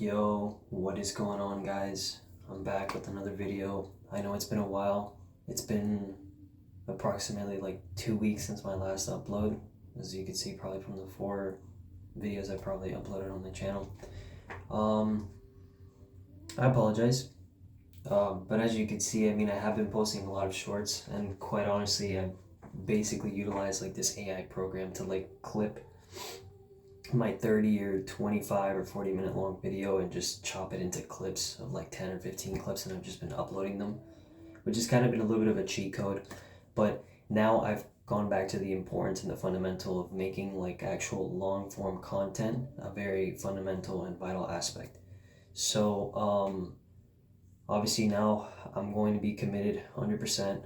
Yo, what is going on, guys? I'm back with another video. I know it's been a while. It's been approximately like 2 weeks since my last upload, as you can see probably from the 4 videos I probably uploaded on the channel. I apologize. But as you can see, I have been posting a lot of shorts, and quite honestly, I basically utilized like this AI program to like clip my 30 or 25 or 40 minute long video and just chop it into clips of like 10 or 15 clips, and I've just been uploading them, which has kind of been a little bit of a cheat code. But now I've gone back to the importance and the fundamental of making like actual long form content a very fundamental and vital aspect. So obviously now I'm going to be committed 100%.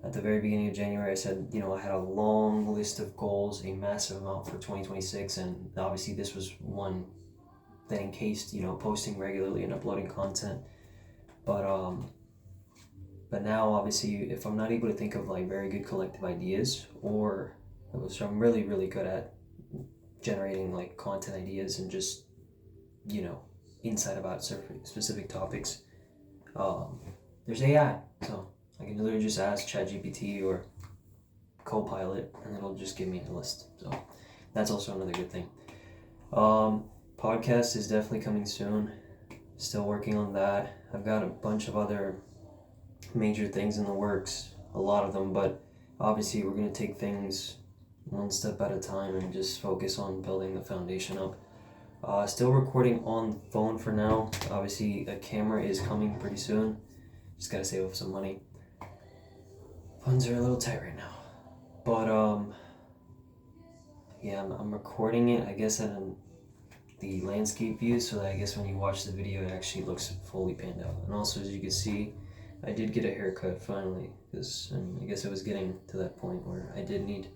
At the very beginning of January, I said, I had a long list of goals, a massive amount for 2026, and obviously this was one that encased, posting regularly and uploading content. But now, obviously, if I'm not able to think of like very good collective ideas, which I'm really, really good at generating like content ideas and just, insight about specific topics, there's AI. So I can literally just ask ChatGPT or Copilot, and it'll just give me a list. So that's also another good thing. Podcast is definitely coming soon. Still working on that. I've got a bunch of other major things in the works, a lot of them, but obviously we're going to take things one step at a time and just focus on building the foundation up. Still recording on phone for now. Obviously a camera is coming pretty soon. Just gotta save up some money. Funds are a little tight right now. But yeah, I'm recording it, I guess, at the landscape view, so that I guess when you watch the video it actually looks fully panned out. And also, as you can see, I did get a haircut finally, because I guess it was getting to that point where I did need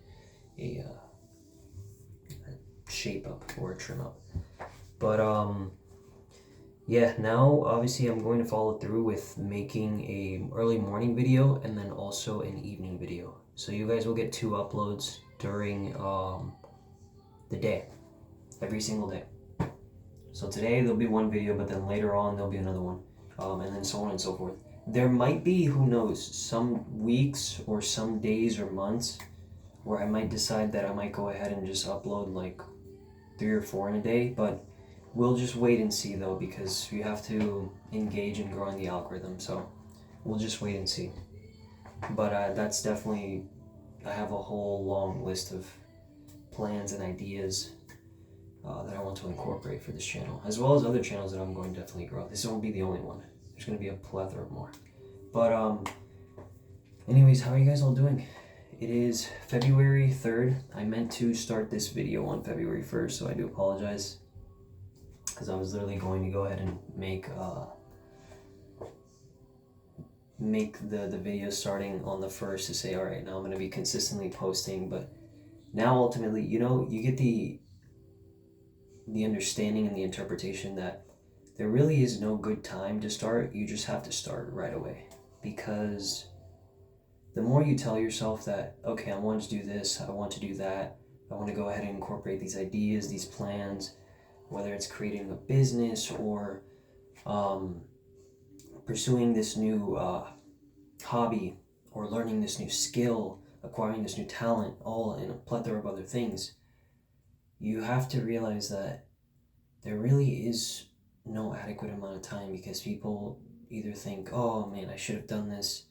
a shape up or a trim up. But yeah, now obviously I'm going to follow through with making a early morning video and then also an evening video. So you guys will get 2 uploads during the day, every single day. So today there'll be 1 video, but then later on there'll be another one, and then so on and so forth. There might be, who knows, some weeks or some days or months where I might decide that I might go ahead and just upload like 3 or 4 in a day, but we'll just wait and see though, because we have to engage and grow in the algorithm, so we'll just wait and see. But that's definitely, I have a whole long list of plans and ideas that I want to incorporate for this channel, as well as other channels that I'm going to definitely grow. This won't be the only one. There's going to be a plethora more. But anyways, how are you guys all doing? It is February 3rd. I meant to start this video on February 1st, so I do apologize, because I was literally going to go ahead and make the video starting on the 1st to say, all right, now I'm going to be consistently posting. But now ultimately, you get the understanding and the interpretation that there really is no good time to start. You just have to start right away, because the more you tell yourself that, okay, I want to do this, I want to do that, I want to go ahead and incorporate these ideas, these plans, whether it's creating a business or pursuing this new hobby or learning this new skill, acquiring this new talent, all in a plethora of other things, you have to realize that there really is no adequate amount of time, because people either think, oh man, I should have done this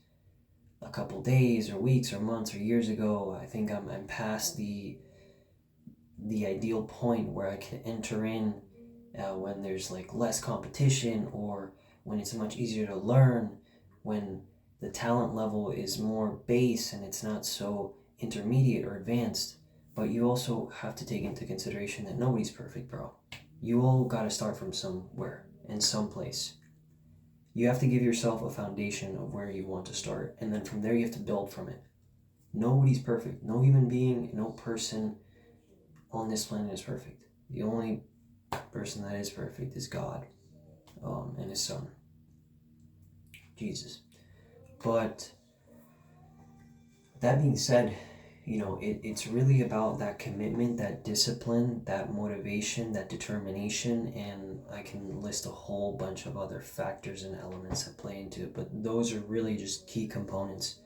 a couple days or weeks or months or years ago. I think I'm past the ideal point where I can enter in when there's like less competition, or when it's much easier to learn, when the talent level is more base and it's not so intermediate or advanced. But you also have to take into consideration that nobody's perfect, bro. You all gotta start from somewhere and someplace. You have to give yourself a foundation of where you want to start, and then from there you have to build from it. Nobody's perfect. No human being, no person on this planet is perfect. The only person that is perfect is God, and His Son, Jesus. But that being said, it's really about that commitment, that discipline, that motivation, that determination, and I can list a whole bunch of other factors and elements that play into it, but those are really just key components.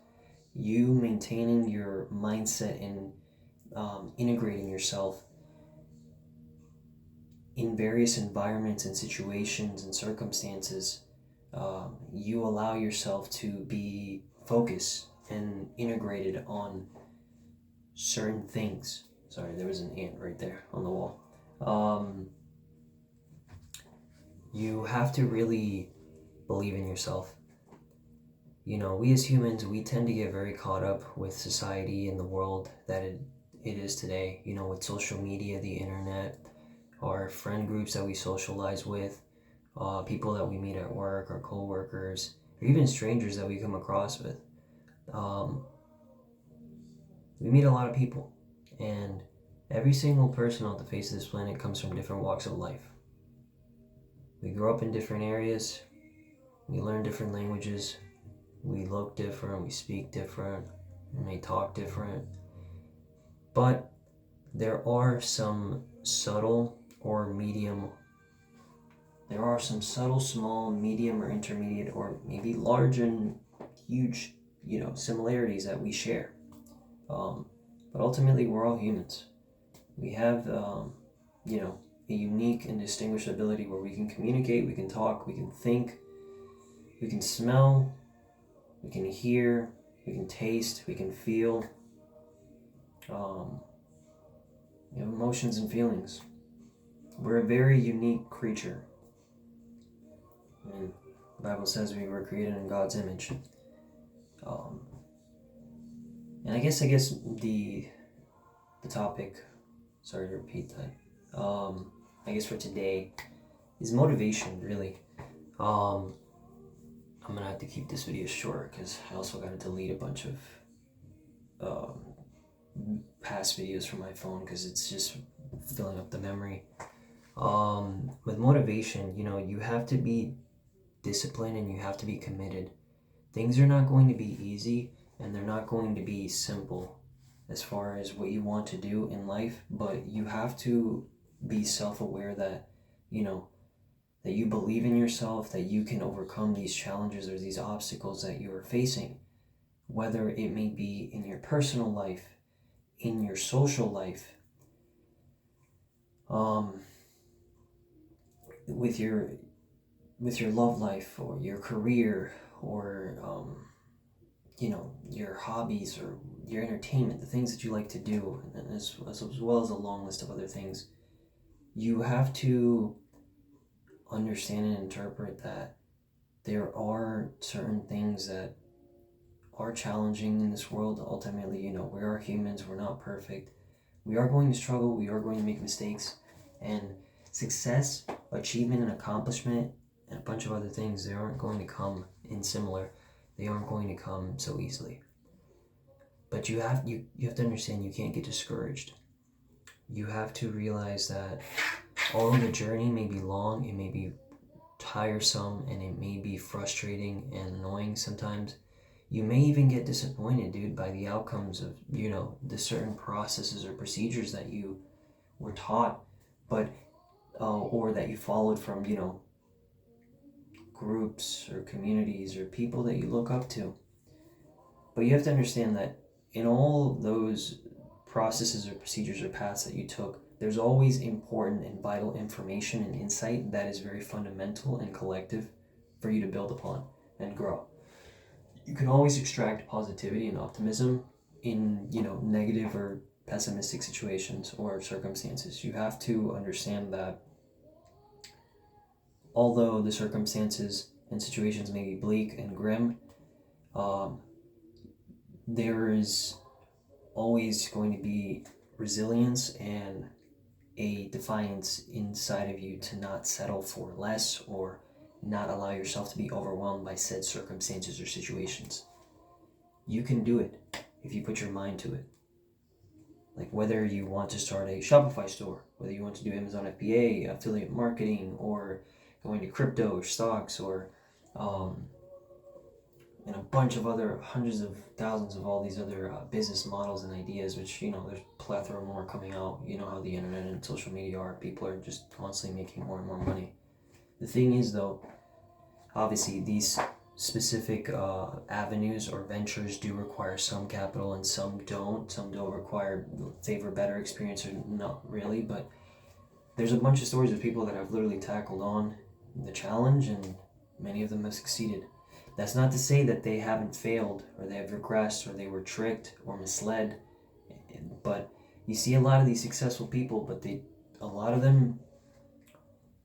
You maintaining your mindset and integrating yourself in various environments and situations and circumstances, you allow yourself to be focused and integrated on certain things. Sorry, there was an ant right there on the wall. You have to really believe in yourself. We as humans, we tend to get very caught up with society and the world that it is today, with social media, the internet, our friend groups that we socialize with, people that we meet at work, our co-workers, or even strangers that we come across with. We meet a lot of people, and every single person on the face of this planet comes from different walks of life. We grow up in different areas, we learn different languages, we look different, we speak different, we may talk different, but there are some subtle, small, medium, or intermediate, or maybe large and huge, similarities that we share. But ultimately, we're all humans. We have, a unique and distinguished ability where we can communicate, we can talk, we can think, we can smell, we can hear, we can taste, we can feel. We have emotions and feelings. We're a very unique creature. And the Bible says we were created in God's image. And I guess the topic, sorry to repeat that, I guess for today is motivation, really. I'm gonna have to keep this video short because I also gotta delete a bunch of past videos from my phone because it's just filling up the memory. With motivation, you have to be disciplined and you have to be committed. Things are not going to be easy and they're not going to be simple as far as what you want to do in life, but you have to be self-aware that, that you believe in yourself, that you can overcome these challenges or these obstacles that you are facing, whether it may be in your personal life, in your social life, with your love life or your career or your hobbies or your entertainment, the things that you like to do, and as well as a long list of other things. You have to understand and interpret that there are certain things that are challenging in this world. Ultimately, we are humans, we're not perfect. We are going to struggle, we are going to make mistakes, and success, achievement, and accomplishment, and a bunch of other things, they aren't going to come in similar. They aren't going to come so easily. But you have to understand you can't get discouraged. You have to realize that although the journey may be long, it may be tiresome, and it may be frustrating and annoying sometimes. You may even get disappointed, dude, by the outcomes of, the certain processes or procedures that you were taught, but or that you followed from, groups or communities or people that you look up to. But you have to understand that in all those processes or procedures or paths that you took, there's always important and vital information and insight that is very fundamental and collective for you to build upon and grow. You can always extract positivity and optimism in, negative or pessimistic situations or circumstances. You have to understand that although the circumstances and situations may be bleak and grim, there is always going to be resilience and a defiance inside of you to not settle for less or not allow yourself to be overwhelmed by said circumstances or situations. You can do it if you put your mind to it. Like whether you want to start a Shopify store, whether you want to do Amazon FBA, affiliate marketing, or going to crypto or stocks, or and a bunch of other hundreds of thousands of all these other business models and ideas, which, you know, there's plethora more coming out. You know how the internet and social media are. People are just constantly making more and more money. The thing is, though, obviously these specific avenues or ventures do require some capital and some don't. Some don't require favor better experience or not really, but there's a bunch of stories of people that have literally tackled on the challenge and many of them have succeeded. That's not to say that they haven't failed or they have regressed or they were tricked or misled, but you see a lot of these successful people, but a lot of them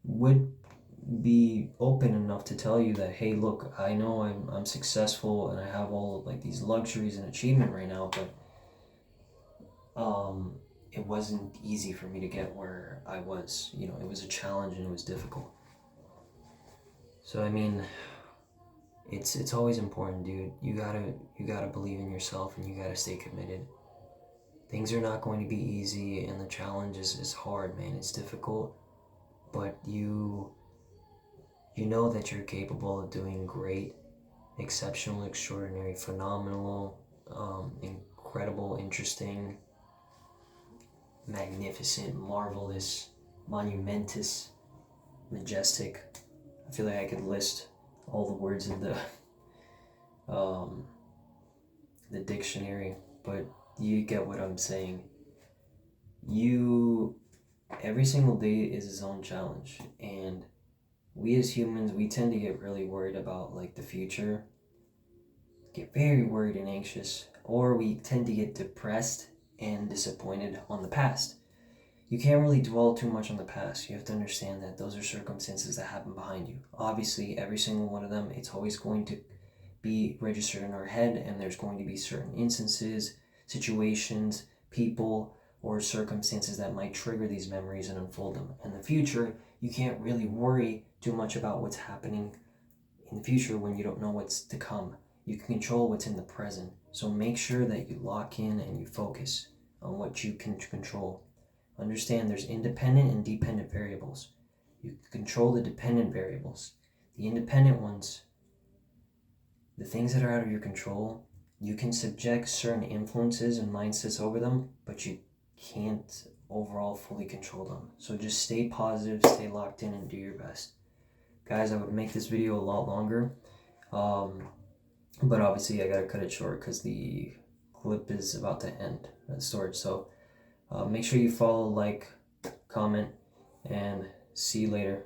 would be open enough to tell you that, hey, look, I know I'm successful and I have all like these luxuries and achievement right now, but it wasn't easy for me to get where I was. You know, it was a challenge and it was difficult. So I mean, it's always important, dude. You gotta believe in yourself and you gotta stay committed. Things are not going to be easy and the challenge is hard, man. It's difficult, but you know that you're capable of doing great, exceptional, extraordinary, phenomenal, incredible, interesting, magnificent, marvelous, monumentous, majestic. I feel like I could list all the words in the dictionary, but you get what I'm saying. Every single day is its own challenge, and we as humans, we tend to get really worried about like the future, get very worried and anxious, or we tend to get depressed and disappointed on the past. You can't really dwell too much on the past. You have to understand that those are circumstances that happen behind you. Obviously, every single one of them, it's always going to be registered in our head, and there's going to be certain instances, situations, people, or circumstances that might trigger these memories and unfold them. In the future, you can't really worry too much about what's happening in the future when you don't know what's to come. You can control what's in the present. So make sure that you lock in and you focus on what you can control. Understand there's independent and dependent variables. You can control the dependent variables. The independent ones, the things that are out of your control, you can subject certain influences and mindsets over them, but you can't overall fully control them. So just stay positive, stay locked in, and do your best. Guys, I would make this video a lot longer, but obviously I gotta cut it short because the clip is about to end at storage. So make sure you follow, like, comment, and see you later.